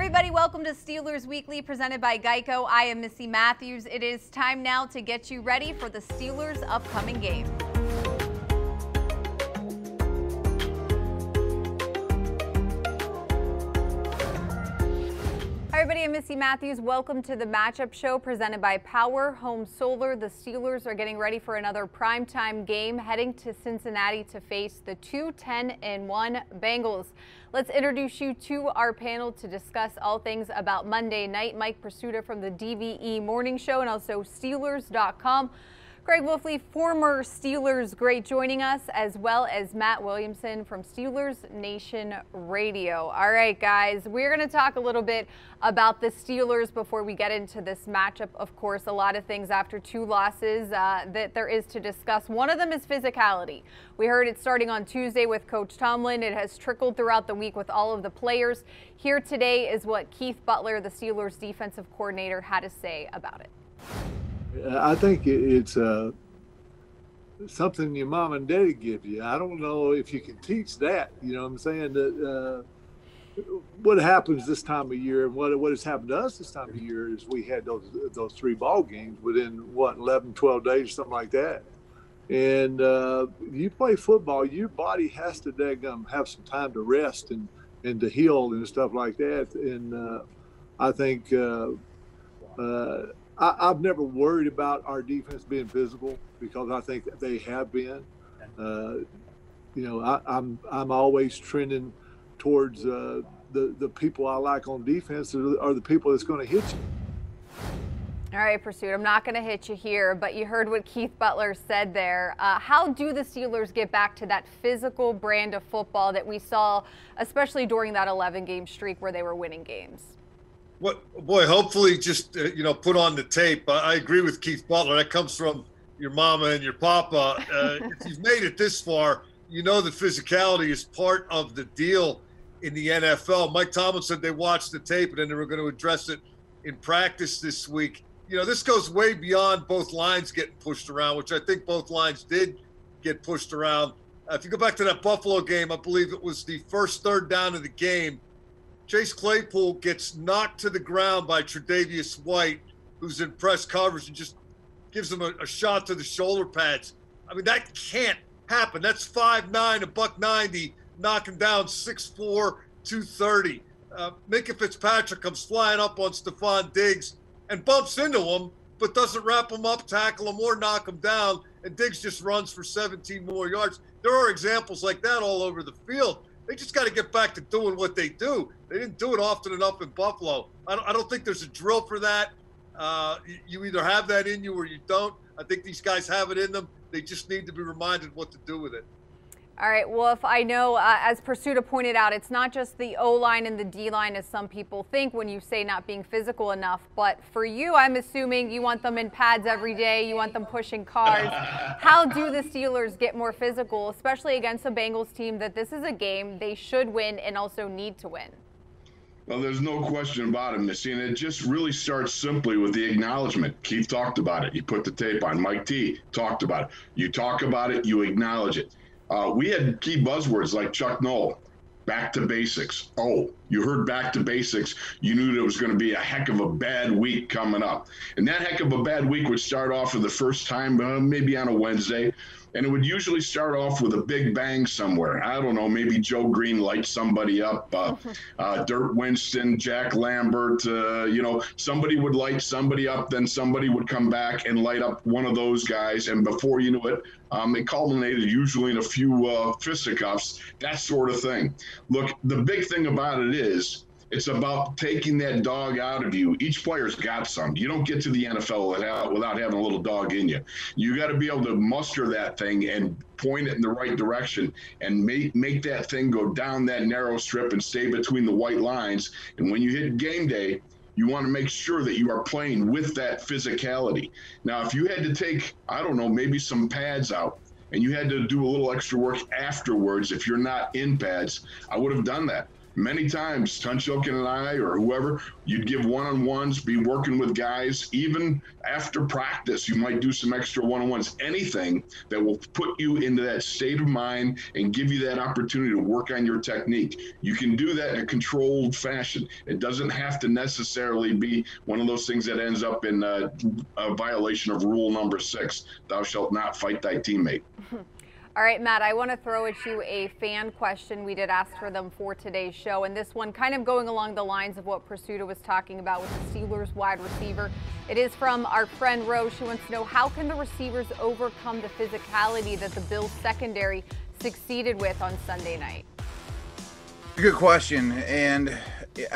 everybody, welcome to Steelers Weekly presented by Geico. I am Missi Matthews. It is time now to get you ready for the Steelers' upcoming game. Hi everybody, I'm Missi Matthews. Welcome to the matchup show presented by POWERHOME Solar. The Steelers are getting ready for another primetime game, heading to Cincinnati to face the 2-10-1 Bengals. Let's introduce you to our panel to discuss all things about Monday night. Mike Prisuta from the DVE Morning Show and also Steelers.com. Greg Wolfley, former Steelers great, joining us, as well as Matt Williamson from Steelers Nation Radio. All right, guys, we're going to talk a little bit about the Steelers before we get into this matchup. Of course, a lot of things after two losses that there is to discuss. One of them is physicality. We heard it starting on Tuesday with Coach Tomlin. It has trickled throughout the week with all of the players. Here today is what Keith Butler, the Steelers defensive coordinator, had to say about it. I think it's something your mom and daddy give you. I don't know if you can teach that. You know what I'm saying? That what happens this time of year and what has happened to us this time of year is we had those three ball games within, 11, 12 days, something like that. And you play football, your body has to have some time to rest and to heal and stuff like that. And I think I've never worried about our defense being physical because I think that they have been. I'm always trending towards the people I like on defense are the people that's going to hit you. All right, Pursuit, I'm not going to hit you here, but you heard what Keith Butler said there. How do the Steelers get back to that physical brand of football that we saw, especially during that 11-game streak where they were winning games? Boy, hopefully just, put on the tape. I agree with Keith Butler. That comes from your mama and your papa. If you've made it this far, you know that physicality is part of the deal in the NFL. Mike Tomlin said they watched the tape and then they were going to address it in practice this week. This goes way beyond both lines getting pushed around, which I think both lines did get pushed around. If you go back to that Buffalo game, I believe it was the first third down of the game. Chase Claypool gets knocked to the ground by Tre'Davious White, who's in press coverage, and just gives him a shot to the shoulder pads. I mean, that can't happen. That's 5'9", $190, knocking down 6'4", 230. Minkah Fitzpatrick comes flying up on Stephon Diggs and bumps into him, but doesn't wrap him up, tackle him, or knock him down, and Diggs just runs for 17 more yards. There are examples like that all over the field. They just got to get back to doing what they do. They didn't do it often enough in Buffalo. I don't think there's a drill for that. You either have that in you or you don't. I think these guys have it in them. They just need to be reminded what to do with it. All right, Wolf, I know, as Pursuta pointed out, it's not just the O-line and the D-line as some people think when you say not being physical enough. But for you, I'm assuming you want them in pads every day. You want them pushing cars. How do the Steelers get more physical, especially against a Bengals team that this is a game they should win and also need to win? Well, there's no question about it, Missy, and it just really starts simply with the acknowledgement. Keith talked about it. He put the tape on. Mike T talked about it. You talk about it, you acknowledge it. We had key buzzwords like Chuck Noll, back to basics. Oh, you heard back to basics. You knew there was going to be a heck of a bad week coming up. And that heck of a bad week would start off for the first time, maybe on a Wednesday. And it would usually start off with a big bang somewhere. I don't know, maybe Joe Green lights somebody up, Dirt Winston, Jack Lambert, somebody would light somebody up, then somebody would come back and light up one of those guys. And before you knew it, it culminated usually in a few fisticuffs, that sort of thing. Look, the big thing about it is, it's about taking that dog out of you. Each player's got some. You don't get to the NFL without having a little dog in you. You got to be able to muster that thing and point it in the right direction and make that thing go down that narrow strip and stay between the white lines. And when you hit game day, you want to make sure that you are playing with that physicality. Now, if you had to take, I don't know, maybe some pads out, and you had to do a little extra work afterwards, if you're not in pads, I would have done that. Many times, Tunchilkin and I or whoever, you'd give one-on-ones, be working with guys. Even after practice, you might do some extra one-on-ones, anything that will put you into that state of mind and give you that opportunity to work on your technique. You can do that in a controlled fashion. It doesn't have to necessarily be one of those things that ends up in a violation of rule number 6, thou shalt not fight thy teammate. All right, Matt, I want to throw at you a fan question. We did ask for them for today's show, and this one kind of going along the lines of what Prisuta was talking about with the Steelers wide receiver. It is from our friend Rose. She wants to know, how can the receivers overcome the physicality that the Bills secondary succeeded with on Sunday night? Good question, and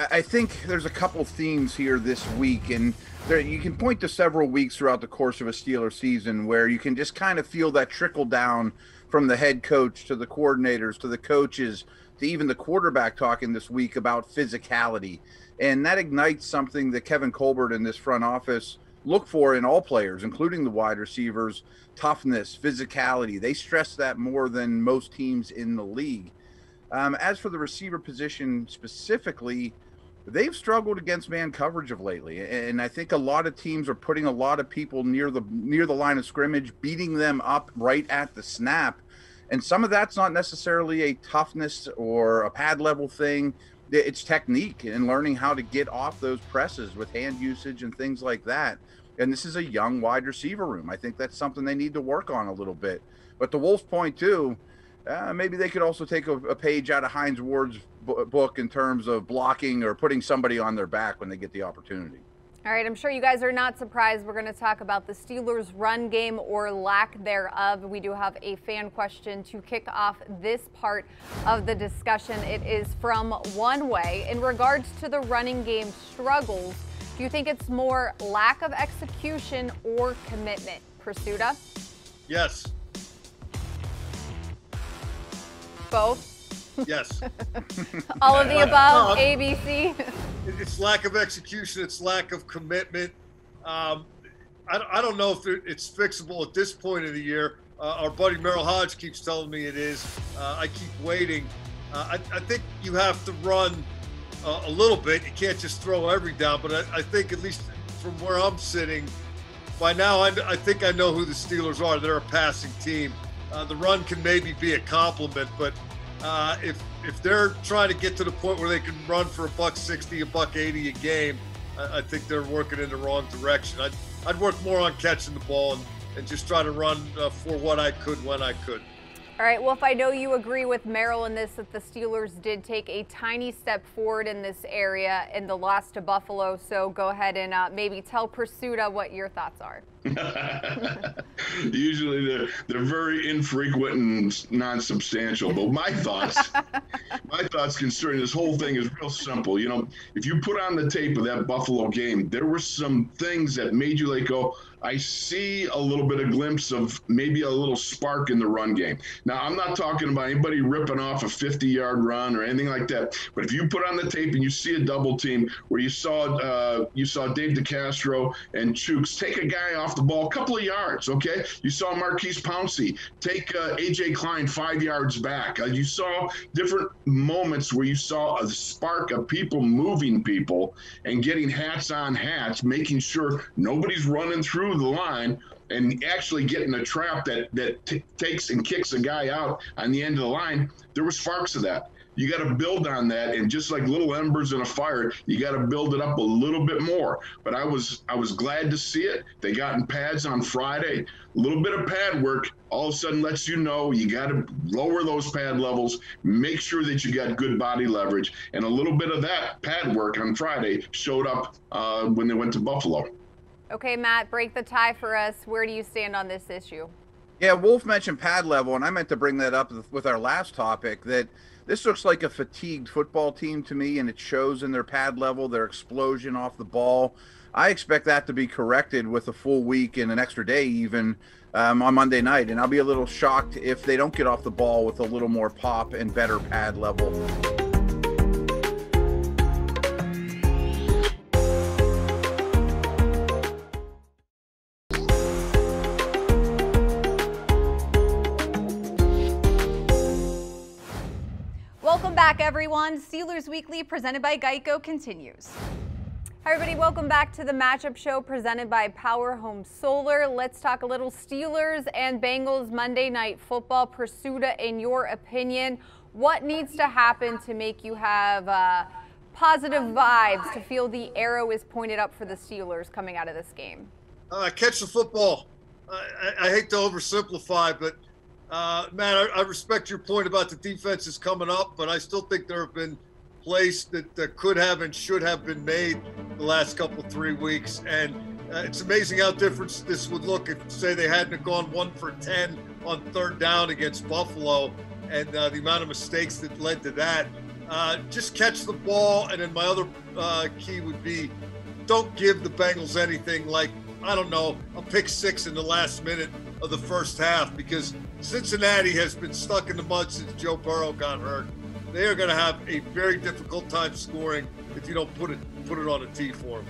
I think there's a couple themes here this week, and you can point to several weeks throughout the course of a Steelers season where you can just kind of feel that trickle down from the head coach to the coordinators to the coaches to even the quarterback talking this week about physicality. And that ignites something that Kevin Colbert and this front office look for in all players, including the wide receivers: toughness, physicality. They stress that more than most teams in the league. As for the receiver position specifically, they've struggled against man coverage of lately, and I think a lot of teams are putting a lot of people near the line of scrimmage, beating them up right at the snap. And some of that's not necessarily a toughness or a pad level thing. It's technique and learning how to get off those presses with hand usage and things like that. And this is a young wide receiver room. I think that's something they need to work on a little bit. But to Wolf's point too, maybe they could also take a page out of Hines Ward's book in terms of blocking or putting somebody on their back when they get the opportunity. All right, I'm sure you guys are not surprised. We're going to talk about the Steelers' run game or lack thereof. We do have a fan question to kick off this part of the discussion. It is from One Way. In regards to the running game struggles, do you think it's more lack of execution or commitment? Prisuta? Yes. Both? Yes. All of the above, ABC? It's lack of execution. It's lack of commitment. I don't know if it's fixable at this point of the year. Our buddy Merrill Hodge keeps telling me it is. I keep waiting. I think you have to run a little bit. You can't just throw every down. But I think, at least from where I'm sitting, by now I think I know who the Steelers are. They're a passing team. The run can maybe be a compliment, but if they're trying to get to the point where they can run for $160, $180 a game, I think they're working in the wrong direction. I'd work more on catching the ball and just try to run for what I could when I could. All right, Wolf, I know you agree with Merrill in this, that the Steelers did take a tiny step forward in this area in the loss to Buffalo. So go ahead and maybe tell Prisuta what your thoughts are. Usually they're very infrequent and non-substantial, but my thoughts concerning this whole thing is real simple. You know, if you put on the tape of that Buffalo game, there were some things that made you like go, I see a little bit of glimpse of maybe a little spark in the run game. Now, I'm not talking about anybody ripping off a 50-yard run or anything like that. But if you put on the tape and you see a double team where you saw Dave DeCastro and Chooks take a guy off the ball a couple of yards, okay? You saw Marquise Pouncey take A.J. Klein 5 yards back. You saw different moments where you saw a spark of people moving people and getting hats on hats, making sure nobody's running through the line and actually getting a trap that takes and kicks a guy out on the end of the line. There were sparks of that. You got to build on that, and just like little embers in a fire, you got to build it up a little bit more. But I was glad to see it. They got in pads on Friday. A little bit of pad work all of a sudden lets you know you got to lower those pad levels, make sure that you got good body leverage, and a little bit of that pad work on Friday showed up when they went to Buffalo. Okay, Matt, break the tie for us. Where do you stand on this issue? Yeah, Wolf mentioned pad level, and I meant to bring that up with our last topic, that this looks like a fatigued football team to me, and it shows in their pad level, their explosion off the ball. I expect that to be corrected with a full week and an extra day even on Monday night, and I'll be a little shocked if they don't get off the ball with a little more pop and better pad level. Welcome back, everyone. Steelers Weekly presented by Geico continues. Hi, everybody. Welcome back to the matchup show presented by POWERHOME Solar. Let's talk a little Steelers and Bengals Monday Night Football. Prisuta, in your opinion, what needs to happen to make you have positive vibes, to feel the arrow is pointed up for the Steelers coming out of this game? Catch the football. I hate to oversimplify, but Matt, I respect your point about the defense is coming up, but I still think there have been plays that could have and should have been made the last couple 3 weeks. And it's amazing how different this would look if, say, they hadn't gone 1 for 10 on 3rd down against Buffalo, and the amount of mistakes that led to that. Just catch the ball. And then my other key would be, don't give the Bengals anything like, I don't know, a pick 6 in the last minute of the first half, because Cincinnati has been stuck in the mud since Joe Burrow got hurt. They are going to have a very difficult time scoring if you don't put it on a tee for them.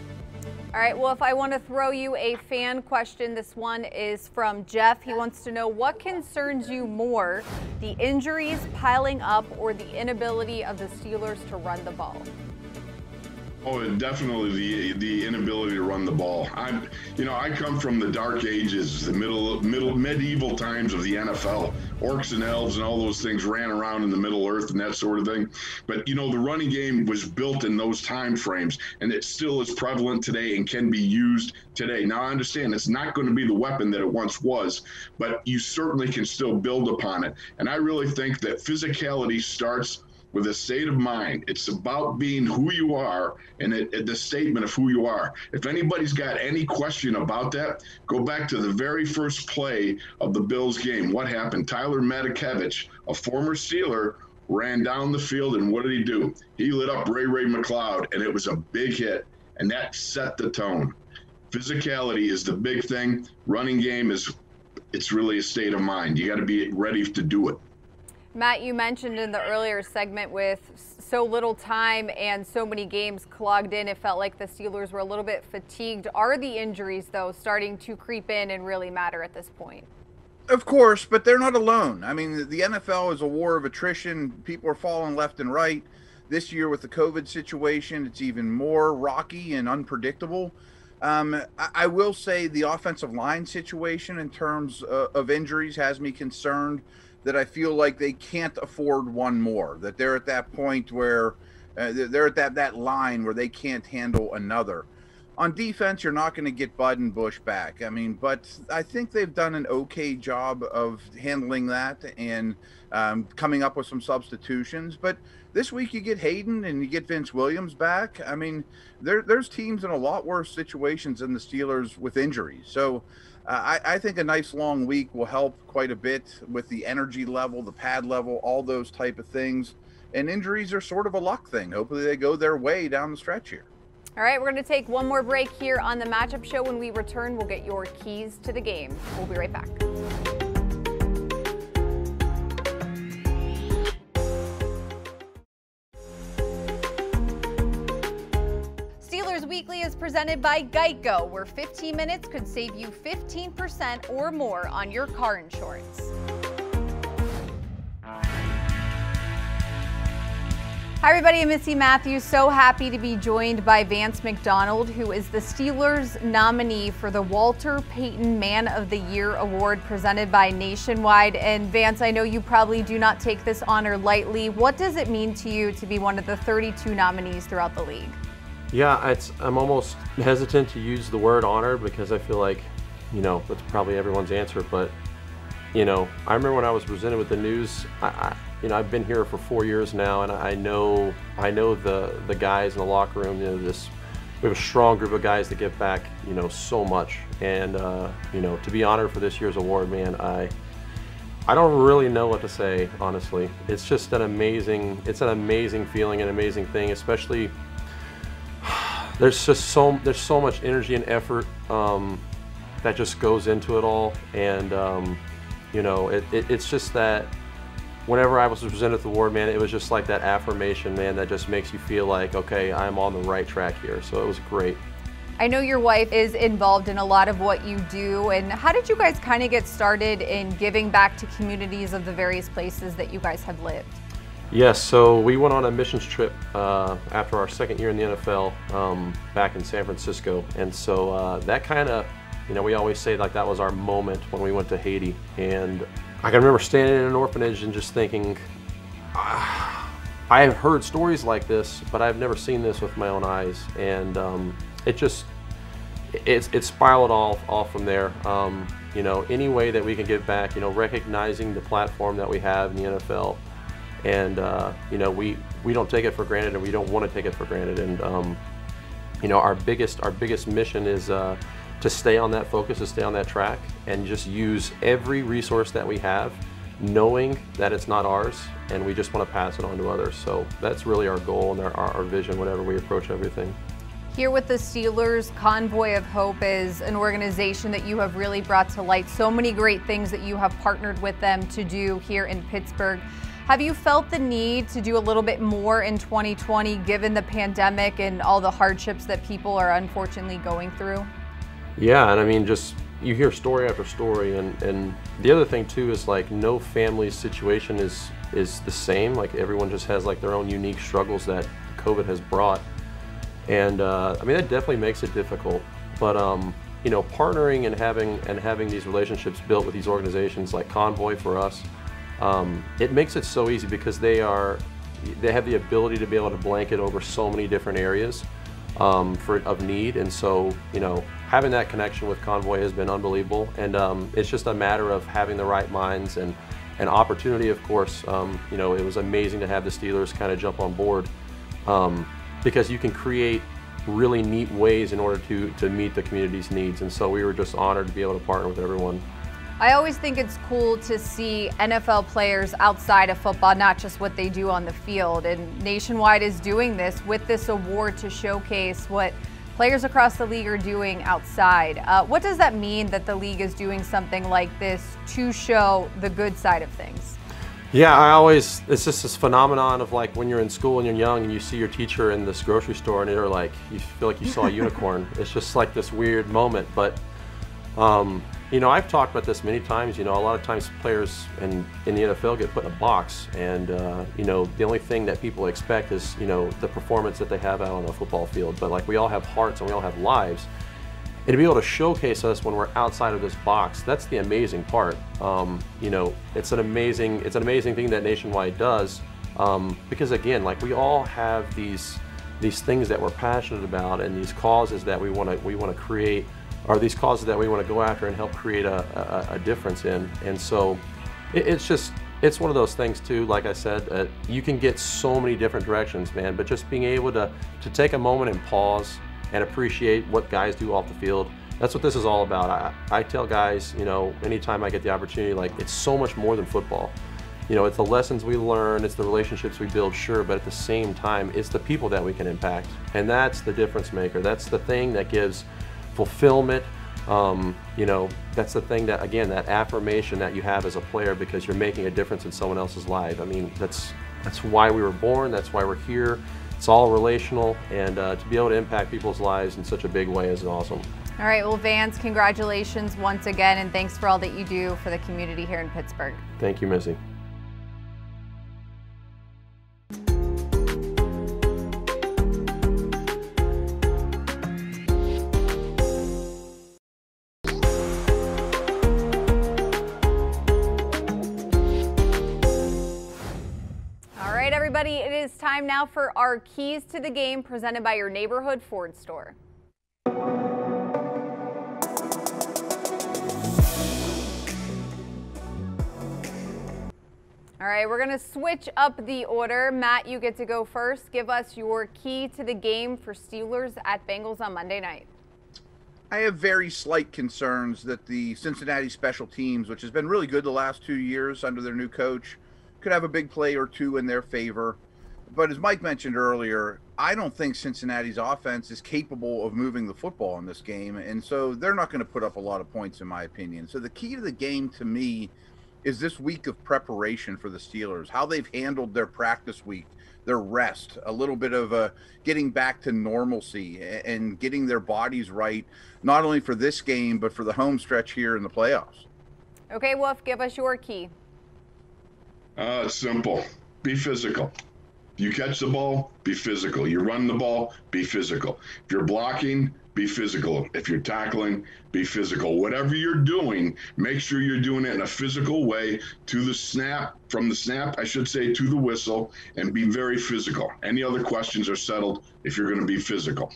All right, well, if I want to throw you a fan question, this one is from Jeff. He wants to know, what concerns you more, the injuries piling up or the inability of the Steelers to run the ball? Oh, definitely the inability to run the ball. I come from the dark ages, the medieval times of the NFL. Orcs and elves and all those things ran around in the Middle Earth and that sort of thing. But, the running game was built in those time frames, and it still is prevalent today and can be used today. Now, I understand it's not going to be the weapon that it once was, but you certainly can still build upon it. And I really think that physicality starts with a state of mind. It's about being who you are and the statement of who you are. If anybody's got any question about that, go back to the very first play of the Bills game. What happened? Tyler Matakevich, a former Steeler, ran down the field, and what did he do? He lit up Ray McLeod, and it was a big hit, and that set the tone. Physicality is the big thing. Running game it's really a state of mind. You got to be ready to do it. Matt, you mentioned in the earlier segment, with so little time and so many games clogged in, it felt like the Steelers were a little bit fatigued. Are the injuries, though, starting to creep in and really matter at this point? Of course, but they're not alone. I mean, the NFL is a war of attrition. People are falling left and right. This year with the COVID situation, it's even more rocky and unpredictable. I will say the offensive line situation in terms of injuries has me concerned, that I feel like they can't afford one more, that they're at that point where they're at that line where they can't handle another. On defense, you're not going to get Bud and Bush back. I mean, but I think they've done an okay job of handling that and coming up with some substitutions. But this week you get Hayden and you get Vince Williams back. I mean, there's teams in a lot worse situations than the Steelers with injuries. So I think a nice long week will help quite a bit with the energy level, the pad level, all those type of things. And injuries are sort of a luck thing. Hopefully they go their way down the stretch here. All right, we're going to take one more break here on the Matchup Show. When we return, we'll get your keys to the game. We'll be right back. Weekly is presented by Geico, where 15 minutes could save you 15% or more on your car insurance. Hi everybody, I'm Missi Matthews. So happy to be joined by Vance McDonald, who is the Steelers nominee for the Walter Payton Man of the Year award presented by Nationwide. And Vance, I know you probably do not take this honor lightly. What does it mean to you to be one of the 32 nominees throughout the league? Yeah, I'm almost hesitant to use the word honor, because I feel like, that's probably everyone's answer. But, I remember when I was presented with the news, I've been here for 4 years now, and I know the guys in the locker room. We have a strong group of guys that give back, so much. And, to be honored for this year's award, man, I don't really know what to say, honestly. It's just an amazing feeling, an amazing thing, especially. There's so much energy and effort that just goes into it all, and it's just that whenever I was presented with the award, man, it was just like that affirmation, man, that just makes you feel like, okay, I'm on the right track here. So it was great. I know your wife is involved in a lot of what you do, and how did you guys kind of get started in giving back to communities of the various places that you guys have lived? Yes, so we went on a missions trip after our second year in the NFL back in San Francisco. And so that kind of, we always say like that was our moment when we went to Haiti. And I can remember standing in an orphanage and just thinking, I have heard stories like this, but I've never seen this with my own eyes. And it spiraled off from there. Any way that we can give back, recognizing the platform that we have in the NFL. And we don't take it for granted, and we don't want to take it for granted. And our biggest mission is to stay on that focus, to stay on that track, and just use every resource that we have, knowing that it's not ours, and we just want to pass it on to others. So that's really our goal and our vision whenever we approach everything. Here with the Steelers, Convoy of Hope is an organization that you have really brought to light. So many great things that you have partnered with them to do here in Pittsburgh. Have you felt the need to do a little bit more in 2020 given the pandemic and all the hardships that people are unfortunately going through? Yeah, and I mean, just you hear story after story, and the other thing too is like no family's situation is the same. Like everyone just has like their own unique struggles that COVID has brought. And I mean, that definitely makes it difficult, but partnering and having these relationships built with these organizations like Convoy for us, it makes it so easy because they have the ability to be able to blanket over so many different areas of need. And so having that connection with Convoy has been unbelievable, and it's just a matter of having the right minds and opportunity. Of course, it was amazing to have the Steelers kind of jump on board. Because you can create really neat ways in order to meet the community's needs. And so we were just honored to be able to partner with everyone. I always think it's cool to see NFL players outside of football, not just what they do on the field. And Nationwide is doing this with this award to showcase what players across the league are doing outside. What does that mean that the league is doing something like this to show the good side of things? Yeah, it's just this phenomenon of like when you're in school and you're young and you see your teacher in this grocery store and you're like, you feel like you saw a unicorn. It's just like this weird moment. But, I've talked about this many times. A lot of times players in the NFL get put in a box, and, the only thing that people expect is, the performance that they have out on a football field. But like we all have hearts and we all have lives. And to be able to showcase us when we're outside of this box, that's the amazing part. It's an amazing thing that Nationwide does, because again, like we all have these things that we're passionate about, and these causes that we want to create, or these causes that we want to go after and help create a difference in. And so it's one of those things too. Like I said, you can get so many different directions, man. But just being able to take a moment and pause and appreciate what guys do off the field. That's what this is all about. I tell guys, anytime I get the opportunity, like it's so much more than football. It's the lessons we learn, it's the relationships we build, sure, but at the same time, it's the people that we can impact. And that's the difference maker. That's the thing that gives fulfillment. That's the thing that, again, that affirmation that you have as a player because you're making a difference in someone else's life. I mean, that's why we were born, that's why we're here. It's all relational, and to be able to impact people's lives in such a big way is awesome. All right, well, Vance, congratulations once again, and thanks for all that you do for the community here in Pittsburgh. Thank you, Missy. Everybody, it is time now for our Keys to the Game presented by your neighborhood Ford store. All right, we're going to switch up the order. Matt, you get to go first. Give us your key to the game for Steelers at Bengals on Monday night. I have very slight concerns that the Cincinnati special teams, which has been really good the last 2 years under their new coach, could have a big play or two in their favor. But as Mike mentioned earlier, I don't think Cincinnati's offense is capable of moving the football in this game, and so they're not going to put up a lot of points, in my opinion. So the key to the game to me is this week of preparation for the Steelers, how they've handled their practice week, their rest, a little bit of getting back to normalcy and getting their bodies right, not only for this game, but for the home stretch here in the playoffs. Okay, Wolf, give us your key. It's simple. be physical. You catch the ball, be physical. You run the ball, be physical. If you're blocking, be physical. If you're tackling, be physical. Whatever you're doing, make sure you're doing it in a physical way to the snap, from the snap, I should say, to the whistle, and be very physical. Any other questions are settled if you're going to be physical.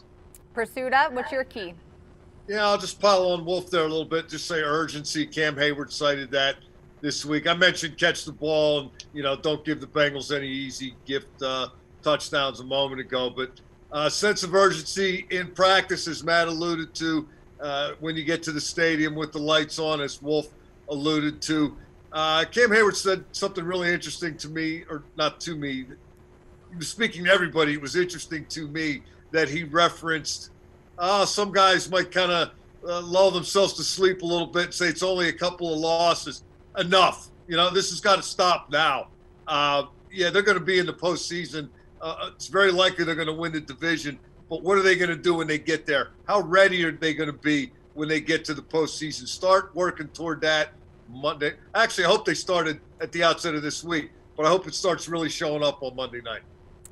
Prisuta, what's your key? Yeah, I'll just pile on Wolf there a little bit. Just say urgency. Cam Hayward cited that this week. I mentioned catch the ball and, don't give the Bengals any easy gift touchdowns a moment ago. But sense of urgency in practice, as Matt alluded to, when you get to the stadium with the lights on, as Wolf alluded to. Cam Hayward said something really interesting to me, or not to me. He was speaking to everybody. It was interesting to me that he referenced some guys might kind of lull themselves to sleep a little bit and say it's only a couple of losses. Enough. This has got to stop now. Yeah, they're going to be in the postseason. It's very likely they're going to win the division. But what are they going to do when they get there? How ready are they going to be when they get to the postseason? Start working toward that Monday. Actually, I hope they started at the outset of this week, but I hope it starts really showing up on Monday night.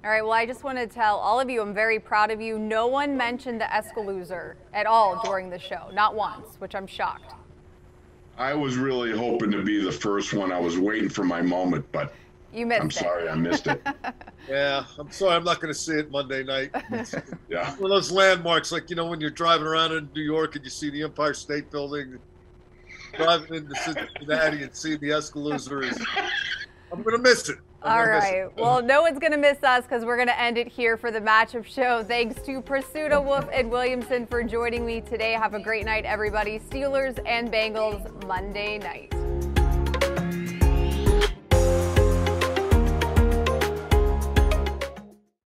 All right, well, I just want to tell all of you I'm very proud of you. No one mentioned the Escalooser at all during the show, not once, which I'm shocked. I was really hoping to be the first one. I was waiting for my moment, but you missed I'm sorry I missed it. Yeah, I'm sorry I'm not going to see it Monday night. Yeah. One of those landmarks, like, when you're driving around in New York and you see the Empire State Building, driving into Cincinnati and see the Escalooser, I'm going to miss it. All right. Well, no one's going to miss us because we're going to end it here for the matchup show. Thanks to Prisuta, Wolf, and Williamson for joining me today. Have a great night, everybody. Steelers and Bengals Monday night.